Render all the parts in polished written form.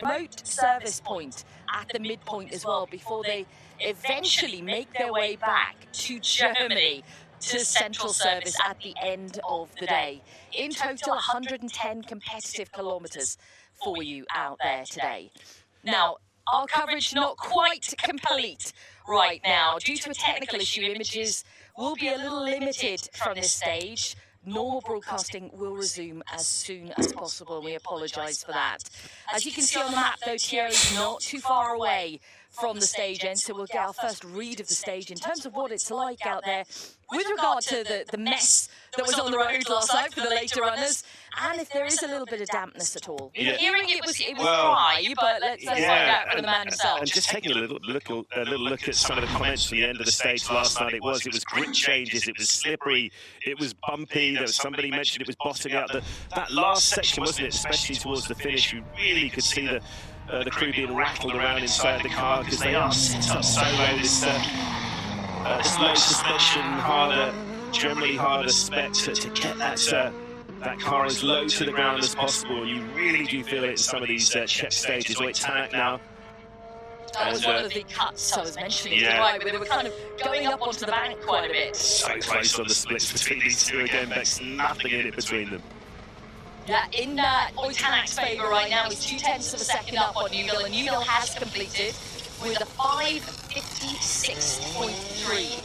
remote service point at the midpoint as well before they eventually make their way back to Germany to central service at the end of the day. In total, 110 competitive kilometers for you out there today. Now, our coverage not quite complete right now. Due to a technical issue, images will be a little limited from this stage. Normal broadcasting will resume as soon as possible. We apologise for that. As you can see on the map, though, Thierry's not too far away from the stage end, so we'll get our first read of the stage in terms of what it's like out there with regard to the mess that was on the road last night for the later runners, and if there is a little bit of dampness at all. Yeah. Hearing it was dry, but let's find out from the man himself. And just taking a little look at some of the comments from the end of the stage last night, it was grip changes, it was slippery, it was bumpy. There was somebody mentioned it was bottoming out. That last section, wasn't it, especially towards the finish, you really could see the crew being rattled around inside the car because they are set up so low. This low suspension, generally harder spec to get that car as low to the ground as possible. You really do feel it in some of these check stages. Wait, Tanak now. That was one of the cuts I was mentioning, right, where they were kind of going up onto the bank quite a bit. So close on the splits between these two again, Bex, nothing in it between them. Yeah, in Tanak's favour right now, he's 0.2 of a second up on Newville, and Newville has completed with a 5:56.3.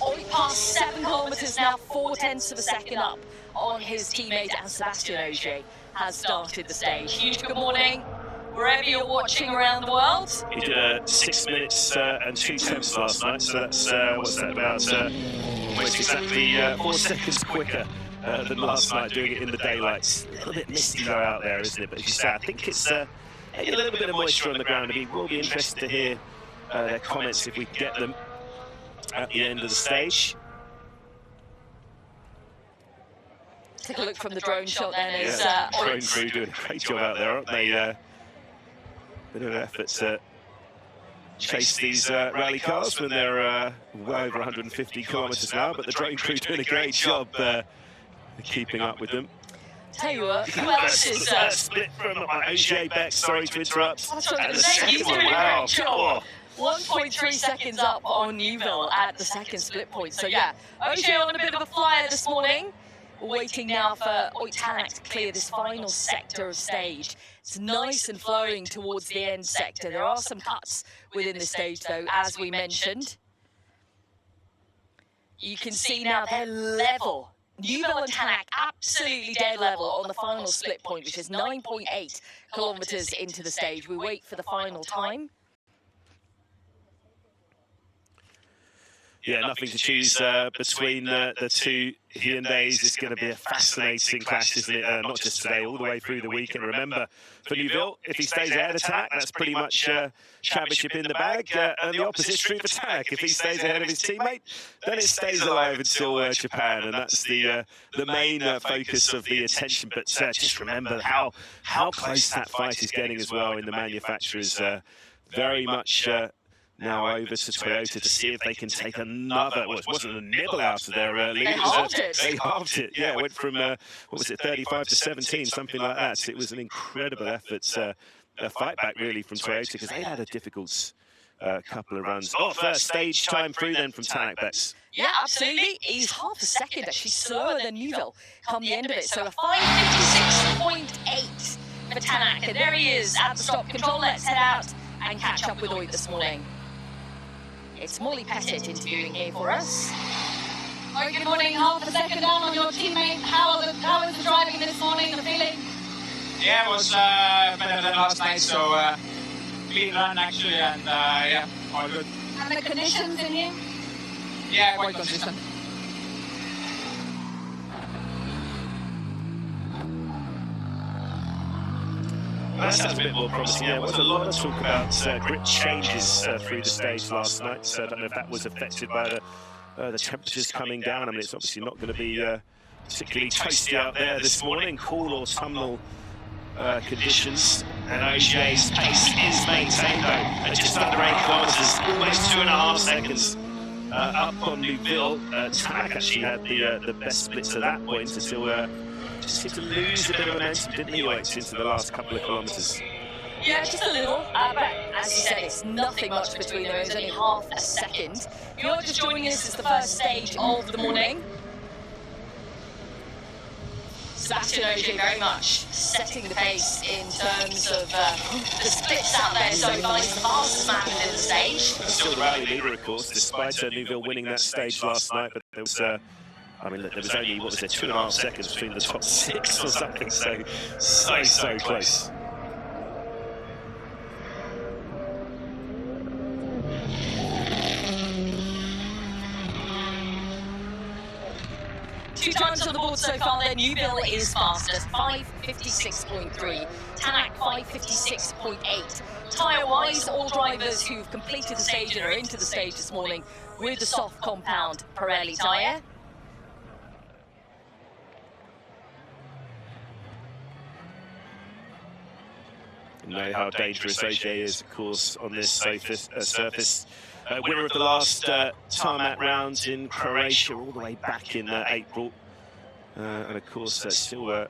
Oit past 7 kilometres now, 0.4 of a second up on his teammate, and Sebestian Ogier has started the stage. Huge good morning, wherever you're watching around the world. He did 6 minutes and 2 tenths last night, so that's, what's that, about almost exactly 4 seconds quicker than last night, doing it in the daylight. It's a little bit misty though out there, isn't it? But as you say, I think it's maybe a little bit of moisture on the ground. I mean, we'll be interested to hear their comments if we can get them at the end of the stage. Take a look from the drone shot then. Drone crew doing a great job out there, aren't they? Bit of an effort to chase these rally cars when they're well over 150 kilometres an hour, but the drone crew doing a great job keeping up with them. Tell you what, who else is split from Ogier Bex, sorry to interrupt. That's what I was going to say, you doing a great job. 1.3 seconds up on Newville at the second split point. So yeah, Ogier on a bit of a flyer this morning. Waiting now for Oit Tanak to clear this final sector of stage. It's nice and flowing towards the end sector. There are some cuts within the stage though, as we mentioned. You can see now they're level. Newville and Tanak absolutely dead level on the final split point, which is 9.8 kilometres into the stage. We wait for the final time. Yeah, nothing to choose between the two Hyundais. It's going to be a fascinating clash, isn't it? Not just today, all the way through the week. And remember, for Newville, if he stays ahead of Tanak, that's pretty much championship in the bag. And the opposite is true for Tanak. If he stays ahead of his teammate, then it stays alive until Japan. And that's the main focus of the attention. But just remember how close that fight is getting as well in the manufacturers. Very much... now over to Toyota to see if they can take another, well, it wasn't a nibble out of their lead. They halved it. They halved it, yeah. It went from, what was it, 35 to 17, something like that. It was an incredible effort, a fight back really from Toyota, because they had a difficult couple of runs. Oh, first stage time through then from Tanak Bex. Yeah, absolutely. He's half a second actually slower than Newville come the end of it. So a 5:56.8 for Tanak. And there he is at the stop control. Let's head out and catch up with Oit this morning. It's Molly Pettit interviewing here for us. Right, good morning. Half a second down on your teammate. How was the driving this morning, the feeling? Yeah, it was better than last night, so clean run actually, and yeah, all good. And the conditions in here? Yeah, quite consistent. That sounds a bit more promising. Yeah, there was a lot of talk about grip changes through the stage last night. So I don't know if that was affected by the temperatures coming down. I mean, it's obviously not going to be particularly toasty out there this morning. Cool autumnal conditions. And Ogier's pace is maintained though at just under 8 kilometres, almost 2.5 seconds up on Newville. Tanak actually had the best split to that point until just seemed to lose a bit of momentum, didn't he, Oit, into the last couple of kilometres? Yeah, just a little. But as you said, it's nothing much between them. It was only half a second. If you're just joining us, it's the first stage of the morning. Sebestian Ogier very much setting the pace in terms of the splits out there so far. He's the fastest man within the stage. Still the rally leader, of course, despite Neuville winning that stage last night. But there was, I mean, there was only, what was there, 2.5 seconds between the top 6 or something. So close. Two times on the board so far then. Neuville is fastest, 5:56.3. Tanak, 5:56.8. Tyre-wise, all drivers who've completed the stage and are into the stage this morning with the soft compound Pirelli tyre. You know how dangerous Ogier is, of course, on this surface. Winner of the last tarmac rounds in Croatia all the way back in April. And of course, still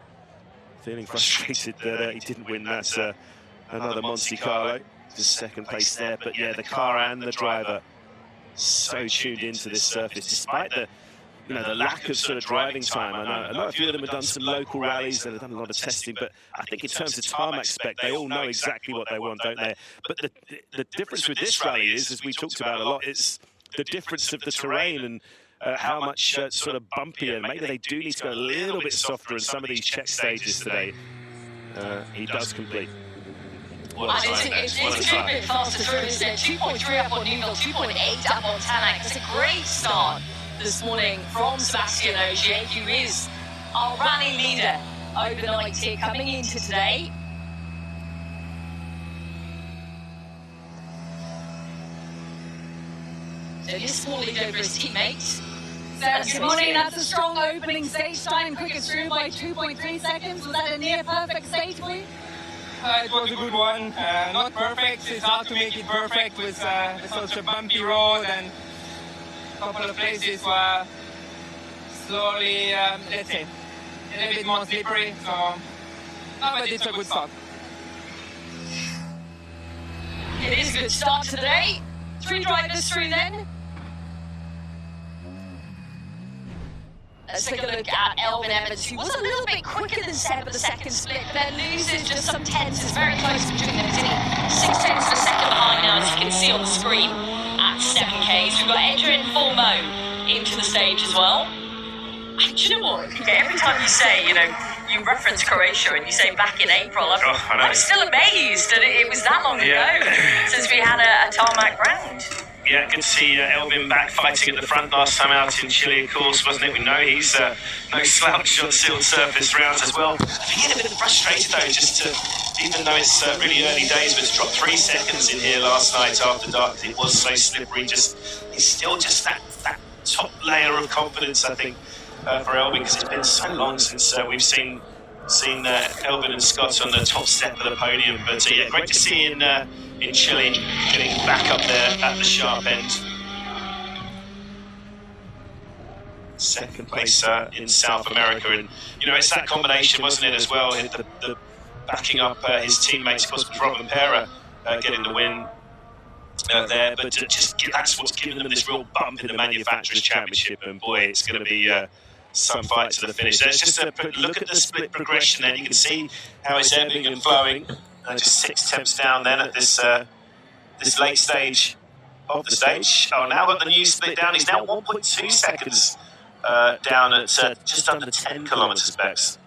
feeling frustrated that he didn't win that another Monte Carlo. Just second place there. But yeah, the car and the driver so tuned into this surface, despite the lack of sort of driving time. I know a few of them have done some local rallies and have done a lot of testing, but I think in terms of tarmac spec, they all know exactly what they want, don't they? But the difference with this rally is, as we talked about a lot, it's the difference of the terrain and how much sort of bumpier. Maybe they do need to go a little bit softer in some of these check stages today. He does complete. It's a bit faster through, isn't it? 2.3 up on Neuville, 2.8 up on Tanak. That's a great start this morning from Sebestian Ogier, who is our rally leader overnight here coming into today. So this small lead over his teammate. Good morning, that's a strong opening stage time, quickest through by 2.3 seconds. Was that a near perfect stage for you? It was a good one. Not perfect. It's hard to make it perfect with such a bumpy road and a couple of places were slowly, let's say, a little bit more slippery. So, but it's a good start. It is a good start today. 3 drivers through then. Let's take a look at Elvin Evans, who was a little bit quicker than Seb at the second split, but then loses just some tenths. It's very close between them. It's only 6 tenths of a second behind now, as you can see on the screen at 7Ks. We've got Adrian Formo into the stage as well. And do you know what? Every time you say, you reference Croatia and you say back in April, I'm still amazed that it was that long ago since we had a tarmac round. Yeah, good to see Elvin back fighting at the front last time out in Chile, of course, wasn't it? We know he's no slouch on sealed surface rounds as well. I think he's a bit frustrated though, even though it's really early days, but it's dropped 3 seconds in here last night after dark. It was so slippery, it's still just that top layer of confidence, I think, for Elvin, because it's been so long since we've seen Elvin and Scott on the top step of the podium. But yeah, great to see in Chile getting back up there at the sharp end. Second place in South America, and it's that combination, wasn't it, as well? The backing up his teammates, of course, with Robin Pera getting the win there, but that's what's given them this real bump in the Manufacturers' Championship, and boy, it's going to be some fight to the finish. There's just a look at the split progression there. You can see how it's ebbing and flowing. Just 6 tenths down then at this late stage of the stage. Oh, now got the new split down. He's now 1.2 seconds down at just under 10 kilometres, Bex.